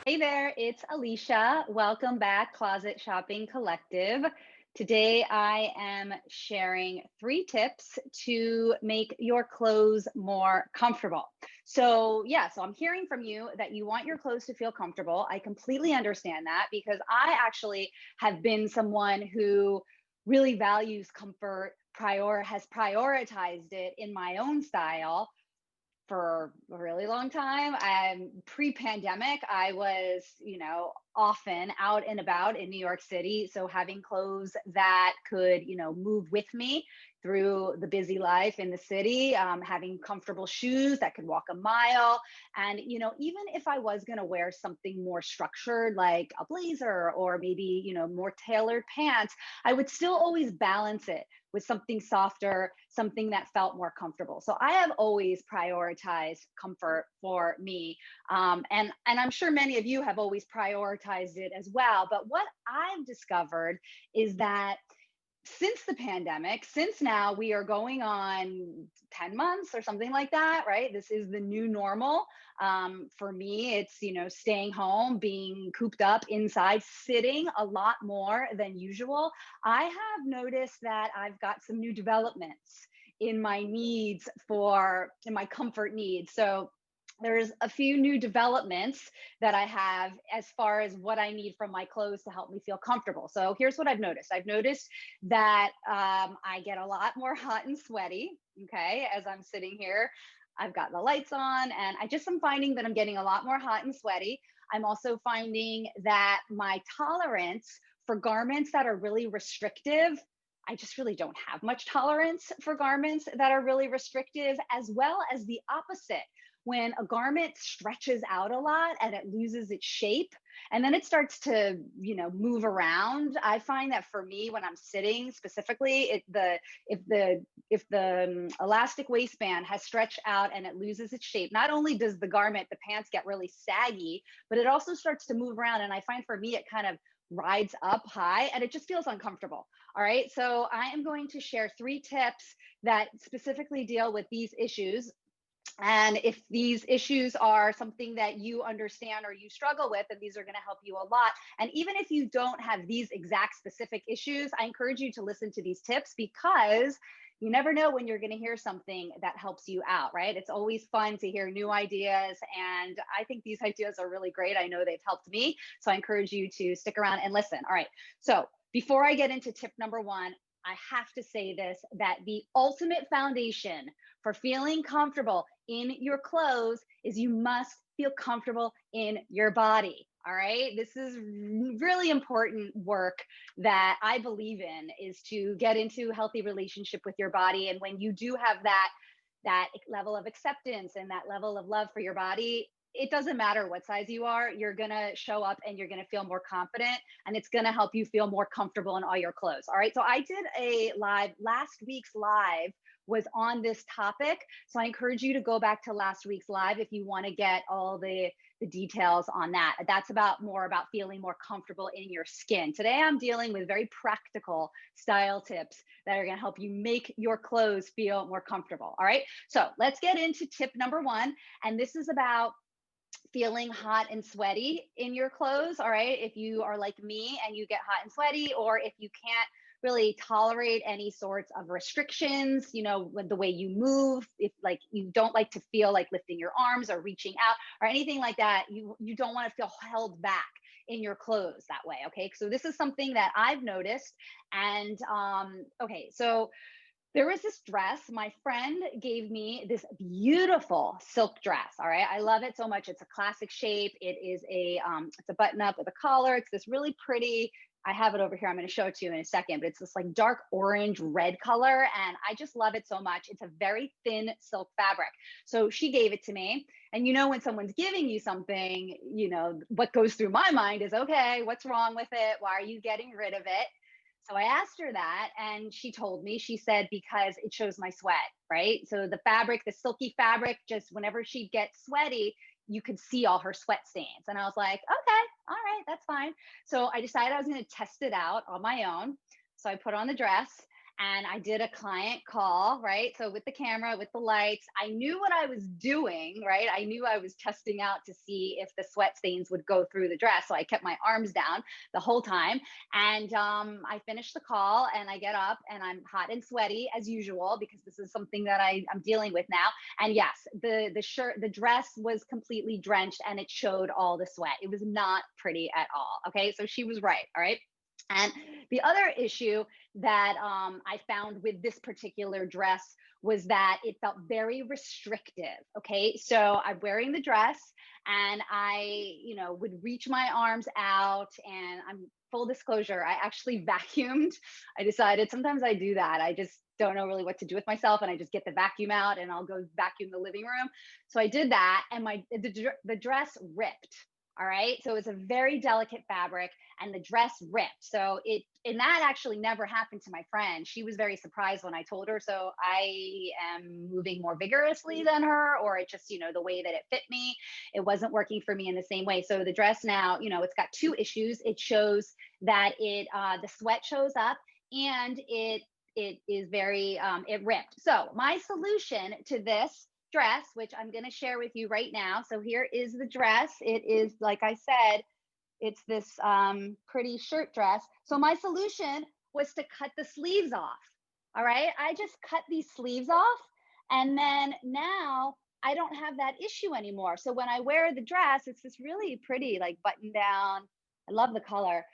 Hey there, it's Elysha. Welcome back, Closet Shopping Collective. Today I am sharing 3 tips to make your clothes more comfortable. So I'm hearing from you that you want your clothes to feel comfortable. I completely understand that because I actually have been someone who really values comfort, has prioritized it in my own style for a really long time. Pre-pandemic, I was, often out and about in New York City. So having clothes that could, move with me through the busy life in the city, having comfortable shoes that could walk a mile. And, even if I was going to wear something more structured, like a blazer or maybe, more tailored pants, I would still always balance it with something softer, something that felt more comfortable. So I have always prioritized comfort for me, and I'm sure many of you have always prioritized it as well. But what I've discovered is that since the pandemic, since now we are going on 10 months or something like that, right? This is the new normal. For me, it's, staying home, being cooped up inside, sitting a lot more than usual. I have noticed that I've got some new developments in my comfort needs. So there's a few new developments that I have as far as what I need from my clothes to help me feel comfortable. So here's what I've noticed. I've noticed that I get a lot more hot and sweaty. Okay, as I'm sitting here, I've got the lights on, and I just am finding that I'm getting a lot more hot and sweaty. I'm also finding that my tolerance for garments that are really restrictive, I just really don't have much tolerance for garments that are really restrictive, as well as the opposite. When a garment stretches out a lot and it loses its shape, and then it starts to, move around, I find that for me, when I'm sitting specifically, if the elastic waistband has stretched out and it loses its shape, not only does the pants get really saggy, but it also starts to move around. And I find for me, it kind of rides up high and it just feels uncomfortable. All right. So I am going to share 3 tips that specifically deal with these issues. And if these issues are something that you understand or you struggle with, then these are going to help you a lot. And even if you don't have these exact specific issues, I encourage you to listen to these tips because you never know when you're going to hear something that helps you out, right? It's always fun to hear new ideas. And I think these ideas are really great. I know they've helped me. So I encourage you to stick around and listen. All right. So before I get into tip number 1, I have to say this, that the ultimate foundation for feeling comfortable in your clothes is you must feel comfortable in your body. All right. This is really important work that I believe in, is to get into a healthy relationship with your body. And when you do have that level of acceptance and that level of love for your body, it doesn't matter what size you are, you're going to show up and you're going to feel more confident, and it's going to help you feel more comfortable in all your clothes. All right. So I did a live, last week's live was on this topic. So I encourage you to go back to last week's live if you want to get all the details on that. That's more about feeling more comfortable in your skin. Today I'm dealing with very practical style tips that are going to help you make your clothes feel more comfortable. All right. So let's get into tip number 1. And this is about feeling hot and sweaty in your clothes. All right. If you are like me and you get hot and sweaty, or if you can't really tolerate any sorts of restrictions, with the way you move, if like you don't like to feel like lifting your arms or reaching out or anything like that, you don't want to feel held back in your clothes that way. Okay. So this is something that I've noticed. And okay, so there was this dress. My friend gave me this beautiful silk dress. All right. I love it so much. It's a classic shape. It's a button up with a collar. It's this really pretty, I have it over here. I'm going to show it to you in a second, but it's this like dark orange red color. And I just love it so much. It's a very thin silk fabric. So she gave it to me. And when someone's giving you something, what goes through my mind is, okay, what's wrong with it? Why are you getting rid of it? So I asked her that, and she told me, she said, because it shows my sweat, right? So the fabric, the silky fabric, just whenever she gets sweaty, you could see all her sweat stains. And I was like, okay, all right, that's fine. So I decided I was going to test it out on my own. So I put on the dress, and I did a client call, right? So with the camera, with the lights, I knew what I was doing, right? I knew I was testing out to see if the sweat stains would go through the dress. So I kept my arms down the whole time. And I finished the call and I get up and I'm hot and sweaty as usual, because this is something that I'm dealing with now. And yes, the dress was completely drenched and it showed all the sweat. It was not pretty at all. Okay. So she was right. All right. And the other issue that I found with this particular dress was that it felt very restrictive. Okay. So I'm wearing the dress and I, would reach my arms out, and I'm full disclosure, I actually vacuumed. I decided sometimes I do that. I just don't know really what to do with myself, and I just get the vacuum out and I'll go vacuum the living room. So I did that, and the dress ripped. All right. So it's a very delicate fabric and the dress ripped. And that actually never happened to my friend. She was very surprised when I told her. So I am moving more vigorously than her, or it just, the way that it fit me, it wasn't working for me in the same way. So the dress now, it's got two issues. It shows that the sweat shows up, and it is very, it ripped. So my solution to this dress, which I'm going to share with you right now. So here is the dress. It is, like I said, it's this pretty shirt dress. So my solution was to cut the sleeves off. All right. I just cut these sleeves off. And then now I don't have that issue anymore. So when I wear the dress, it's this really pretty, like, button down. I love the color.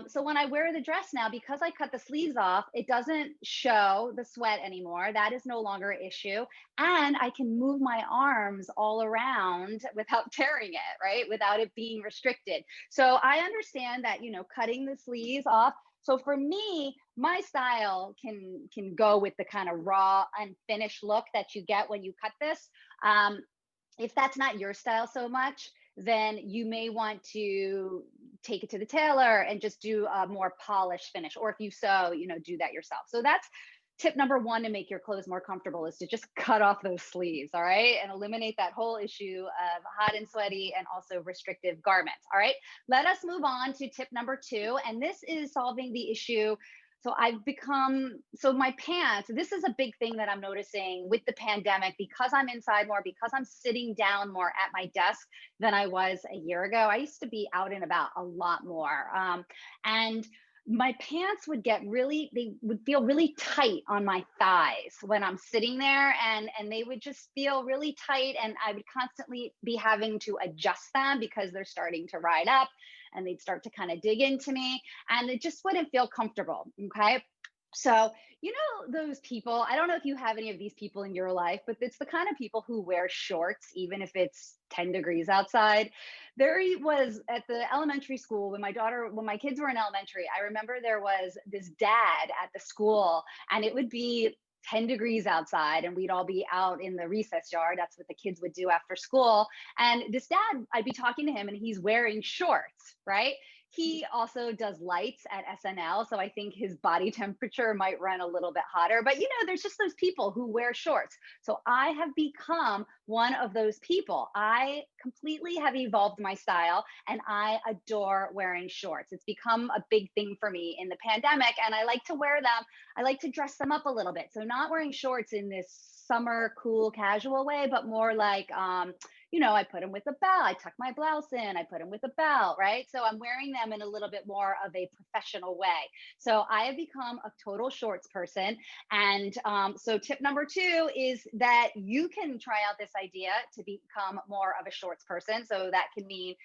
So when I wear the dress now, because I cut the sleeves off, it doesn't show the sweat anymore. That is no longer an issue. And I can move my arms all around without tearing it, right? Without it being restricted. So I understand that, cutting the sleeves off. So for me, my style can go with the kind of raw, unfinished look that you get when you cut this. If that's not your style so much, then you may want to take it to the tailor and just do a more polished finish. Or if you sew, do that yourself. So that's tip number one to make your clothes more comfortable, is to just cut off those sleeves. All right. And eliminate that whole issue of hot and sweaty and also restrictive garments. All right. Let us move on to tip number two. And this is solving the issue. So my pants, this is a big thing that I'm noticing with the pandemic, because I'm inside more, because I'm sitting down more at my desk than I was a year ago. I used to be out and about a lot more. And my pants they would feel really tight on my thighs when I'm sitting there, and they would just feel really tight, and I would constantly be having to adjust them because they're starting to ride up, and they'd start to kind of dig into me, and it just wouldn't feel comfortable. Okay. So, those people, I don't know if you have any of these people in your life, but it's the kind of people who wear shorts, even if it's 10 degrees outside. There was at the elementary school when my kids were in elementary, I remember there was this dad at the school, and it would be 10 degrees outside, and we'd all be out in the recess yard. That's what the kids would do after school. And this dad, I'd be talking to him, and he's wearing shorts, right? He also does lights at SNL. So I think his body temperature might run a little bit hotter. But, there's just those people who wear shorts. So I have become one of those people. I completely have evolved my style, and I adore wearing shorts. It's become a big thing for me in the pandemic, and I like to wear them. I like to dress them up a little bit. So not wearing shorts in this summer cool casual way, but more like, I put them with a belt. I tuck my blouse in. I put them with a belt, right? So I'm wearing them in a little bit more of a professional way. So I have become a total shorts person. And so tip number two is that you can try out this idea to become more of a shorts person. So that can mean,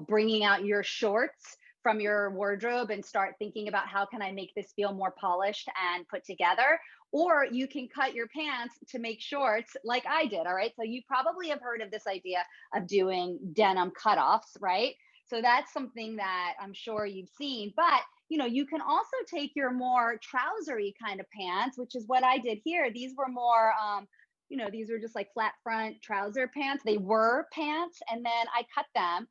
bringing out your shorts from your wardrobe and start thinking about, how can I make this feel more polished and put together? Or you can cut your pants to make shorts like I did. All right. So you probably have heard of this idea of doing denim cutoffs, right? So that's something that I'm sure you've seen. But you can also take your more trousery kind of pants, which is what I did here. These were more these were just like flat front trouser pants. They were pants, and then I cut them.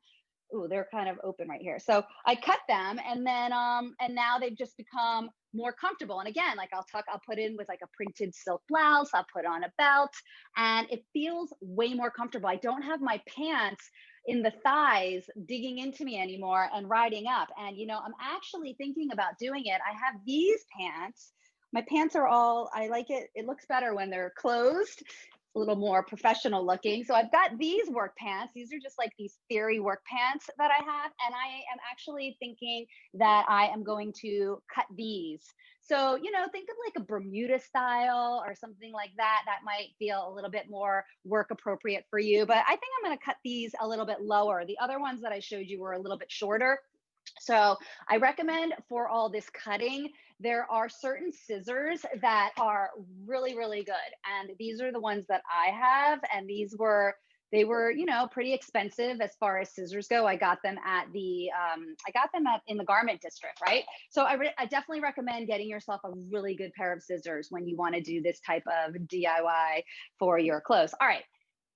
Ooh, they're kind of open right here. So I cut them, and then and now they've just become more comfortable. And again, like I'll put in with like a printed silk blouse, I'll put on a belt, and it feels way more comfortable. I don't have my pants in the thighs digging into me anymore and riding up. And I'm actually thinking about doing it. I have these pants My pants are all, I like it. It looks better when they're closed. It's a little more professional looking. So I've got these work pants. These are just like these theory work pants that I have. And I am actually thinking that I am going to cut these. So, think of like a Bermuda style or something like that. That might feel a little bit more work appropriate for you. But I think I'm going to cut these a little bit lower. The other ones that I showed you were a little bit shorter. So I recommend for all this cutting, there are certain scissors that are really, really good. And these are the ones that I have. And they were, pretty expensive as far as scissors go. I got them in the garment district, right? So I definitely recommend getting yourself a really good pair of scissors when you want to do this type of DIY for your clothes. All right.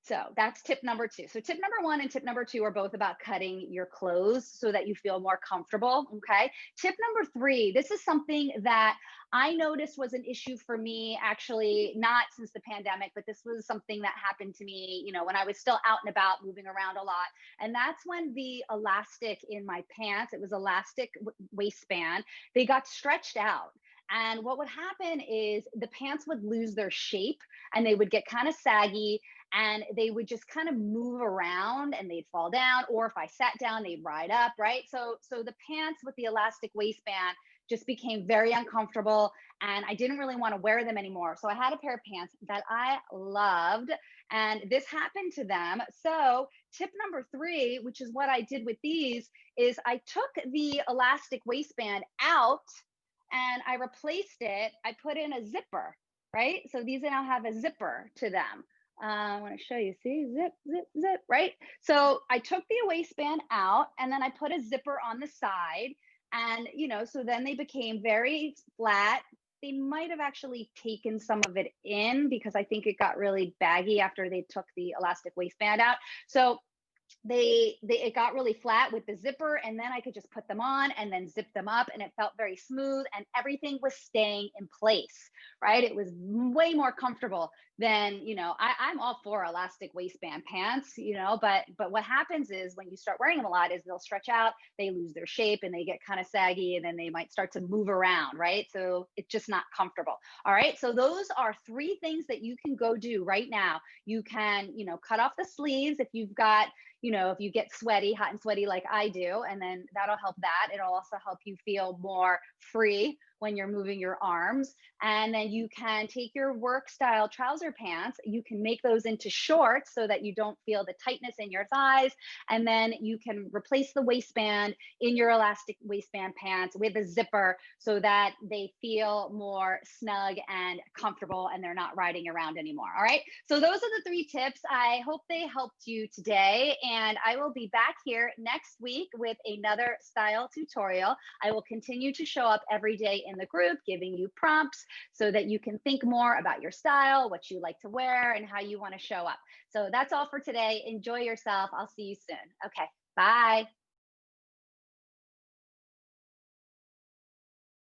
So that's tip number two. So tip number one and tip number two are both about cutting your clothes so that you feel more comfortable. Okay. Tip number three, this is something that I noticed was an issue for me, actually, not since the pandemic, but this was something that happened to me, when I was still out and about moving around a lot. And that's when the elastic in my pants, it was elastic waistband, they got stretched out. And what would happen is the pants would lose their shape and they would get kind of saggy and they would just kind of move around and they'd fall down, or if I sat down they'd ride up, right? So the pants with the elastic waistband just became very uncomfortable and I didn't really want to wear them anymore. So I had a pair of pants that I loved and this happened to them. So tip number three, which is what I did with these, is I took the elastic waistband out and I replaced it. I put in a zipper, right? So these now have a zipper to them. I want to show you. See, zip, zip, zip, right? So I took the waistband out and then I put a zipper on the side. And, so then they became very flat. They might have actually taken some of it in because I think it got really baggy after they took the elastic waistband out. So it got really flat with the zipper and then I could just put them on and then zip them up and it felt very smooth and everything was staying in place, right? It was way more comfortable than, I'm all for elastic waistband pants, but what happens is when you start wearing them a lot is they'll stretch out, they lose their shape and they get kind of saggy and then they might start to move around, right? So it's just not comfortable. All right. So those are three things that you can go do right now. You can, cut off the sleeves if you've got, if you get sweaty, hot and sweaty like I do, and then that'll help that. It'll also help you feel more free when you're moving your arms. And then you can take your work style trouser pants, you can make those into shorts so that you don't feel the tightness in your thighs. And then you can replace the waistband in your elastic waistband pants with a zipper so that they feel more snug and comfortable and they're not riding around anymore. All right. So those are the three tips. I hope they helped you today. And I will be back here next week with another style tutorial. I will continue to show up every day in the group, giving you prompts so that you can think more about your style, what you like to wear, and how you want to show up. So that's all for today. Enjoy yourself. I'll see you soon. Okay, bye.